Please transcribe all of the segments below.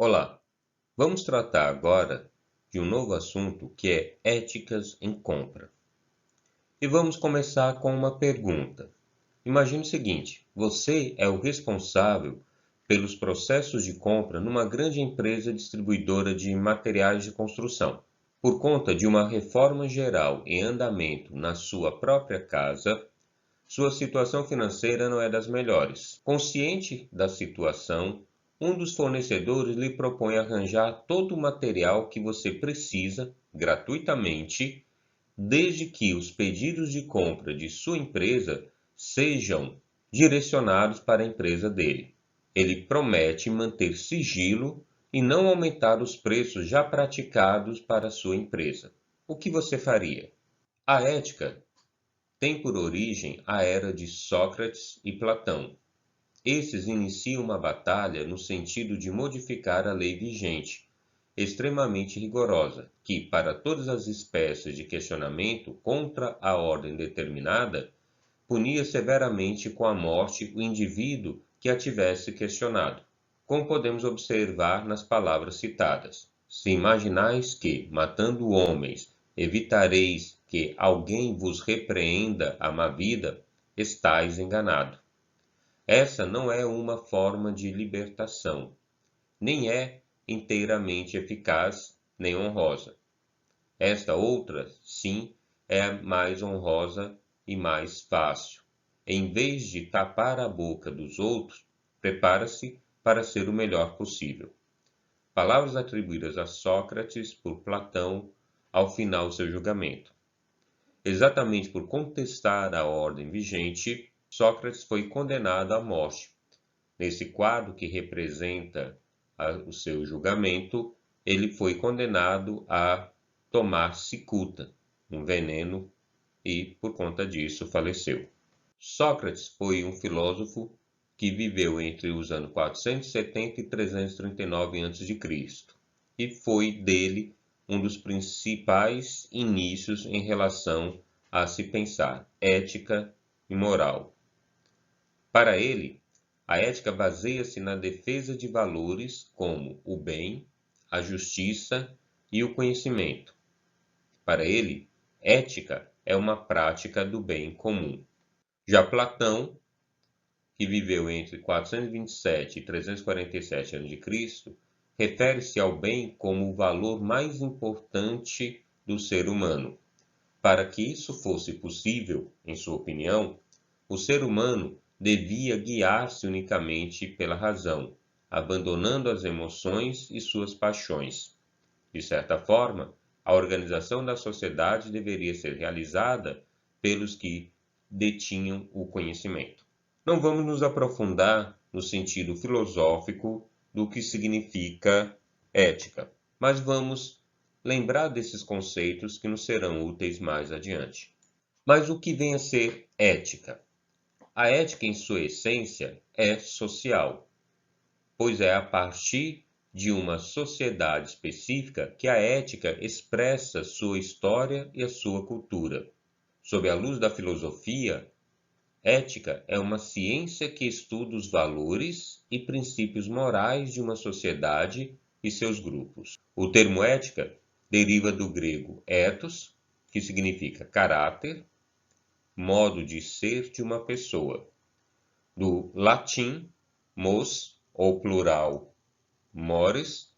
Olá, vamos tratar agora de um novo assunto que é éticas em compra. E vamos começar com uma pergunta. Imagine o seguinte: você é o responsável pelos processos de compra numa grande empresa distribuidora de materiais de construção. Por conta de uma reforma geral em andamento na sua própria casa, sua situação financeira não é das melhores. Consciente da situação, um dos fornecedores lhe propõe arranjar todo o material que você precisa gratuitamente, desde que os pedidos de compra de sua empresa sejam direcionados para a empresa dele. Ele promete manter sigilo e não aumentar os preços já praticados para a sua empresa. O que você faria? A ética tem por origem a era de Sócrates e Platão. Esses iniciam uma batalha no sentido de modificar a lei vigente, extremamente rigorosa, que, para todas as espécies de questionamento contra a ordem determinada, punia severamente com a morte o indivíduo que a tivesse questionado, como podemos observar nas palavras citadas. Se imaginais que, matando homens, evitareis que alguém vos repreenda a má vida, estais enganado. Essa não é uma forma de libertação, nem é inteiramente eficaz nem honrosa. Esta outra, sim, é mais honrosa e mais fácil. Em vez de tapar a boca dos outros, prepara-se para ser o melhor possível. Palavras atribuídas a Sócrates por Platão ao final do seu julgamento. Exatamente por contestar a ordem vigente, Sócrates foi condenado à morte. Nesse quadro que representa o seu julgamento, ele foi condenado a tomar cicuta, um veneno, e por conta disso faleceu. Sócrates foi um filósofo que viveu entre os anos 470 e 339 a.C. e foi dele um dos principais inícios em relação a se pensar ética e moral. Para ele, a ética baseia-se na defesa de valores como o bem, a justiça e o conhecimento. Para ele, ética é uma prática do bem comum. Já Platão, que viveu entre 427 e 347 a.C., refere-se ao bem como o valor mais importante do ser humano. Para que isso fosse possível, em sua opinião, o ser humano devia guiar-se unicamente pela razão, abandonando as emoções e suas paixões. De certa forma, a organização da sociedade deveria ser realizada pelos que detinham o conhecimento. Não vamos nos aprofundar no sentido filosófico do que significa ética, mas vamos lembrar desses conceitos que nos serão úteis mais adiante. Mas o que vem a ser ética? A ética, em sua essência, é social, pois é a partir de uma sociedade específica que a ética expressa sua história e a sua cultura. Sob a luz da filosofia, ética é uma ciência que estuda os valores e princípios morais de uma sociedade e seus grupos. O termo ética deriva do grego ethos, que significa caráter, modo de ser de uma pessoa. Do latim mos, ou plural mores,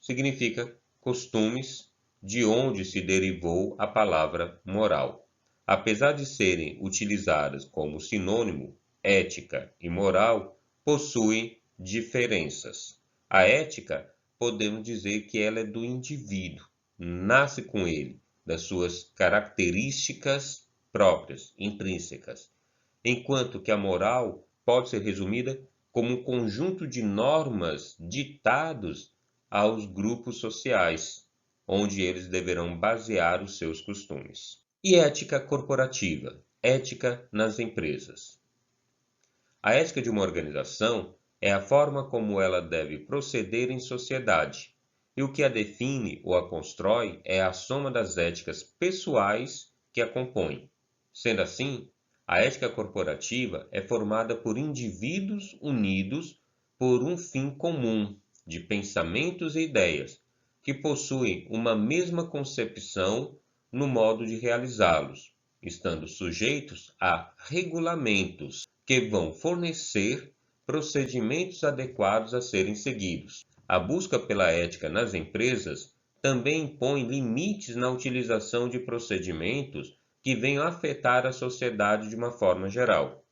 significa costumes, de onde se derivou a palavra moral. Apesar de serem utilizadas como sinônimo, ética e moral possuem diferenças. A ética, podemos dizer que ela é do indivíduo, nasce com ele, das suas características próprias, intrínsecas, enquanto que a moral pode ser resumida como um conjunto de normas ditados aos grupos sociais, onde eles deverão basear os seus costumes. E ética corporativa, ética nas empresas. A ética de uma organização é a forma como ela deve proceder em sociedade, e o que a define ou a constrói é a soma das éticas pessoais que a compõem. Sendo assim, a ética corporativa é formada por indivíduos unidos por um fim comum, de pensamentos e ideias que possuem uma mesma concepção no modo de realizá-los, estando sujeitos a regulamentos que vão fornecer procedimentos adequados a serem seguidos. A busca pela ética nas empresas também impõe limites na utilização de procedimentos que venham afetar a sociedade de uma forma geral.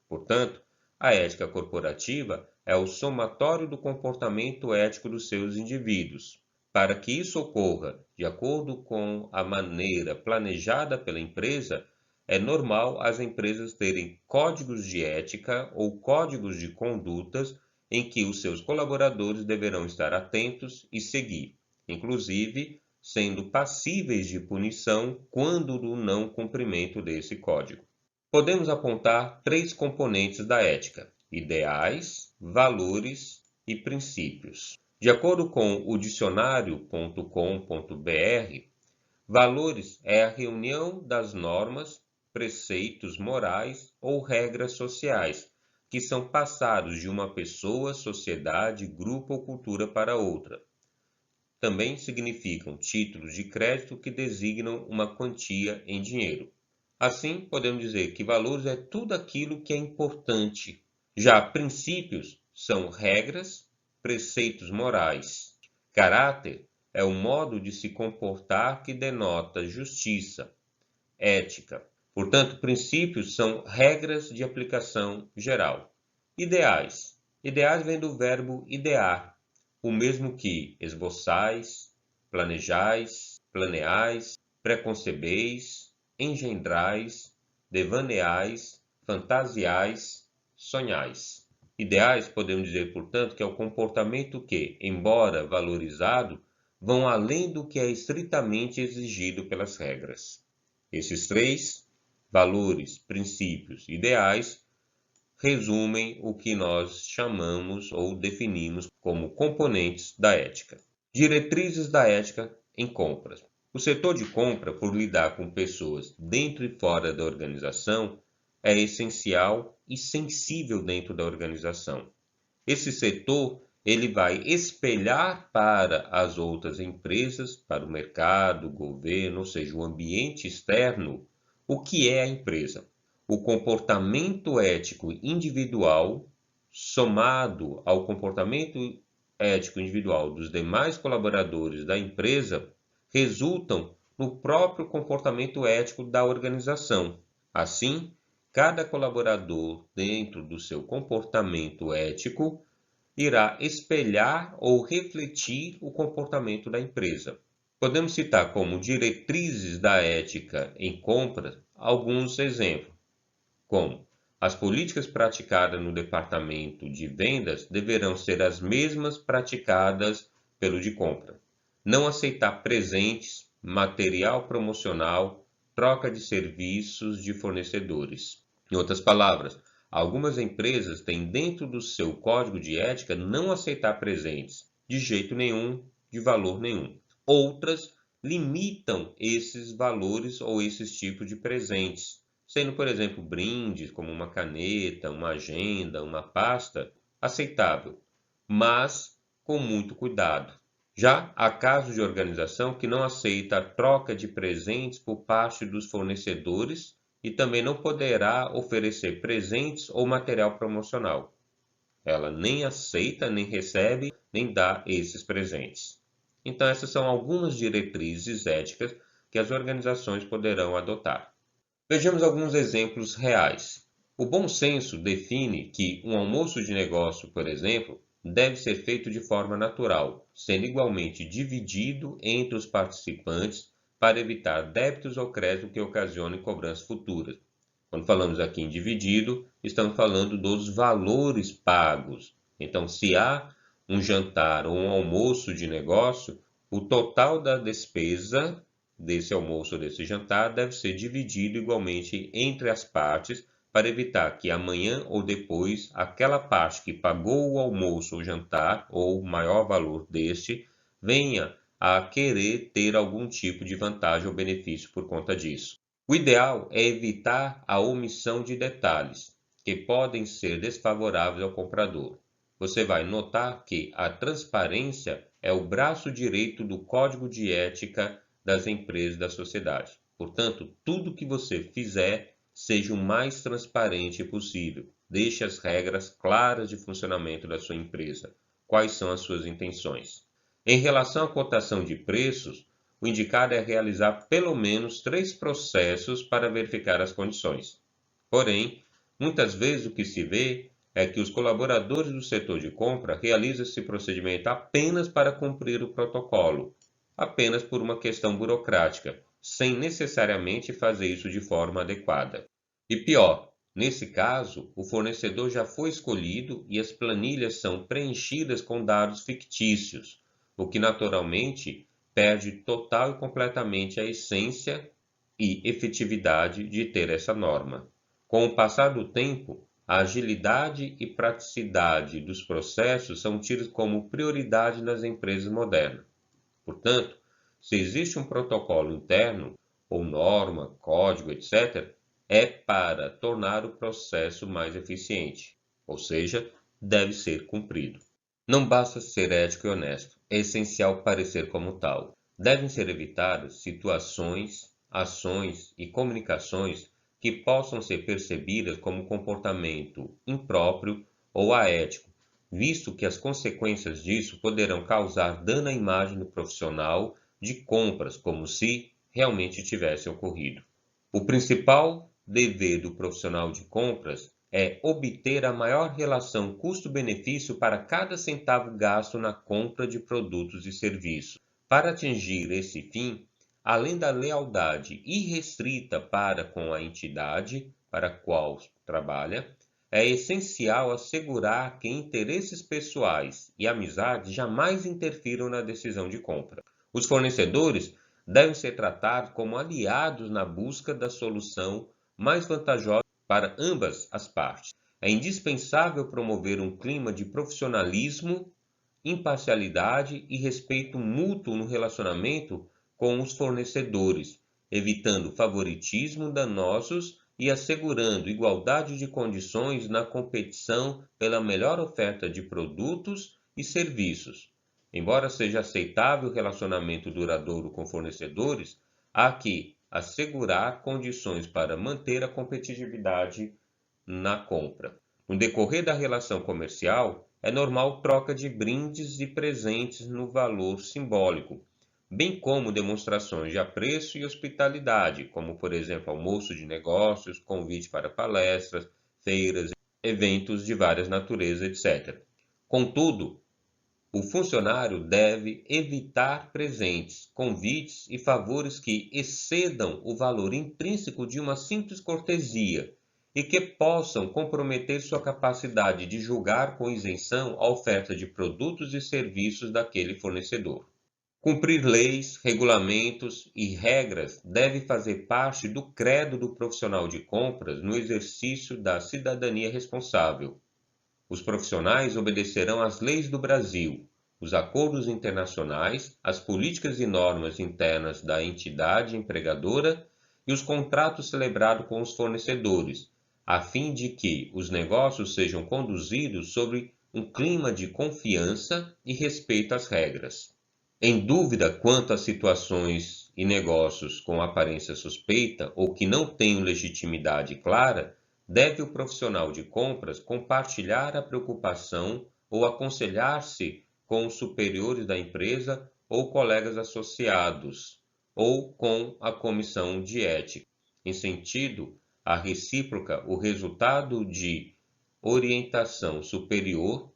Portanto, a ética corporativa é o somatório do comportamento ético dos seus indivíduos. Para que isso ocorra de acordo com a maneira planejada pela empresa, é normal as empresas terem códigos de ética ou códigos de condutas em que os seus colaboradores deverão estar atentos e seguir, inclusive sendo passíveis de punição quando do não cumprimento desse código. Podemos apontar 3 componentes da ética: ideais, valores e princípios. De acordo com o dicionário.com.br, valores é a reunião das normas, preceitos morais ou regras sociais que são passados de uma pessoa, sociedade, grupo ou cultura para outra. Também significam títulos de crédito que designam uma quantia em dinheiro. Assim, podemos dizer que valores é tudo aquilo que é importante. Já princípios são regras, preceitos morais. Caráter é o modo de se comportar que denota justiça. Ética. Portanto, princípios são regras de aplicação geral. Ideais. Ideais vem do verbo idear, o mesmo que esboçais, planejais, planeais, preconcebeis, engendrais, devaneais, fantasiais, sonhais. Ideais, podemos dizer, portanto, que é o comportamento que, embora valorizado, vão além do que é estritamente exigido pelas regras. Esses 3, valores, princípios e ideais, resumem o que nós chamamos ou definimos como componentes da ética. Diretrizes da ética em compras. O setor de compra, por lidar com pessoas dentro e fora da organização, é essencial e sensível dentro da organização. Esse setor ele vai espelhar para as outras empresas, para o mercado, o governo, ou seja, o ambiente externo, o que é a empresa. O comportamento ético individual, somado ao comportamento ético individual dos demais colaboradores da empresa, resultam no próprio comportamento ético da organização. Assim, cada colaborador, dentro do seu comportamento ético, irá espelhar ou refletir o comportamento da empresa. Podemos citar como diretrizes da ética em compras alguns exemplos, como as políticas praticadas no departamento de vendas deverão ser as mesmas praticadas pelo de compra. Não aceitar presentes, material promocional, troca de serviços de fornecedores. Em outras palavras, algumas empresas têm dentro do seu código de ética não aceitar presentes, de jeito nenhum, de valor nenhum. Outras limitam esses valores ou esses tipos de presentes, sendo, por exemplo, brindes como uma caneta, uma agenda, uma pasta, aceitável, mas com muito cuidado. Já há casos de organização que não aceita a troca de presentes por parte dos fornecedores e também não poderá oferecer presentes ou material promocional. Ela nem aceita, nem recebe, nem dá esses presentes. Então, essas são algumas diretrizes éticas que as organizações poderão adotar. Vejamos alguns exemplos reais. O bom senso define que um almoço de negócio, por exemplo, deve ser feito de forma natural, sendo igualmente dividido entre os participantes para evitar débitos ou crédito que ocasionem cobranças futuras. Quando falamos aqui em dividido, estamos falando dos valores pagos. Então, se há um jantar ou um almoço de negócio, o total da despesa desse almoço ou desse jantar deve ser dividido igualmente entre as partes para evitar que amanhã ou depois aquela parte que pagou o almoço ou jantar ou o maior valor deste venha a querer ter algum tipo de vantagem ou benefício por conta disso. O ideal é evitar a omissão de detalhes que podem ser desfavoráveis ao comprador. você vai notar que a transparência é o braço direito do código de ética das empresas da sociedade. Portanto, tudo que você fizer, seja o mais transparente possível. Deixe as regras claras de funcionamento da sua empresa. Quais são as suas intenções? Em relação à cotação de preços, o indicado é realizar pelo menos 3 processos para verificar as condições. Porém, muitas vezes o que se vê é que os colaboradores do setor de compra realizam esse procedimento apenas para cumprir o protocolo, apenas por uma questão burocrática, sem necessariamente fazer isso de forma adequada. E pior, nesse caso, o fornecedor já foi escolhido e as planilhas são preenchidas com dados fictícios, o que naturalmente perde total e completamente a essência e efetividade de ter essa norma. Com o passar do tempo, a agilidade e praticidade dos processos são tidos como prioridade nas empresas modernas. Portanto, se existe um protocolo interno, ou norma, código, etc., é para tornar o processo mais eficiente, ou seja, deve ser cumprido. Não basta ser ético e honesto, é essencial parecer como tal. Devem ser evitadas situações, ações e comunicações que possam ser percebidas como comportamento impróprio ou aético, visto que as consequências disso poderão causar dano à imagem do profissional de compras, como se realmente tivesse ocorrido. O principal dever do profissional de compras é obter a maior relação custo-benefício para cada centavo gasto na compra de produtos e serviços. Para atingir esse fim, além da lealdade irrestrita para com a entidade para a qual trabalha, é essencial assegurar que interesses pessoais e amizades jamais interfiram na decisão de compra. Os fornecedores devem ser tratados como aliados na busca da solução mais vantajosa para ambas as partes. É indispensável promover um clima de profissionalismo, imparcialidade e respeito mútuo no relacionamento com os fornecedores, evitando favoritismo danosos e assegurando igualdade de condições na competição pela melhor oferta de produtos e serviços. Embora seja aceitável o relacionamento duradouro com fornecedores, há que assegurar condições para manter a competitividade na compra. No decorrer da relação comercial, é normal troca de brindes e presentes no valor simbólico, bem como demonstrações de apreço e hospitalidade, como por exemplo almoço de negócios, convite para palestras, feiras, eventos de várias naturezas, etc. Contudo, o funcionário deve evitar presentes, convites e favores que excedam o valor intrínseco de uma simples cortesia e que possam comprometer sua capacidade de julgar com isenção a oferta de produtos e serviços daquele fornecedor. Cumprir leis, regulamentos e regras deve fazer parte do credo do profissional de compras no exercício da cidadania responsável. Os profissionais obedecerão às leis do Brasil, os acordos internacionais, as políticas e normas internas da entidade empregadora e os contratos celebrados com os fornecedores, a fim de que os negócios sejam conduzidos sobre um clima de confiança e respeito às regras. Em dúvida quanto às situações e negócios com aparência suspeita ou que não tenham legitimidade clara, deve o profissional de compras compartilhar a preocupação ou aconselhar-se com os superiores da empresa ou colegas associados, ou com a comissão de ética. Em sentido a recíproca, o resultado de orientação superior,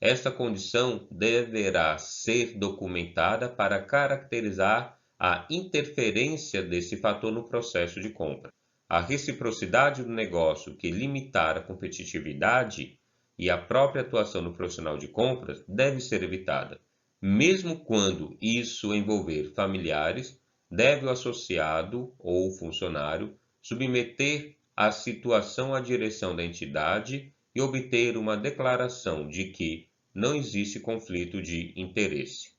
esta condição deverá ser documentada para caracterizar a interferência desse fator no processo de compra. A reciprocidade do negócio que limitar a competitividade e a própria atuação do profissional de compras deve ser evitada. Mesmo quando isso envolver familiares, deve o associado ou o funcionário submeter a situação à direção da entidade e obter uma declaração de que não existe conflito de interesse.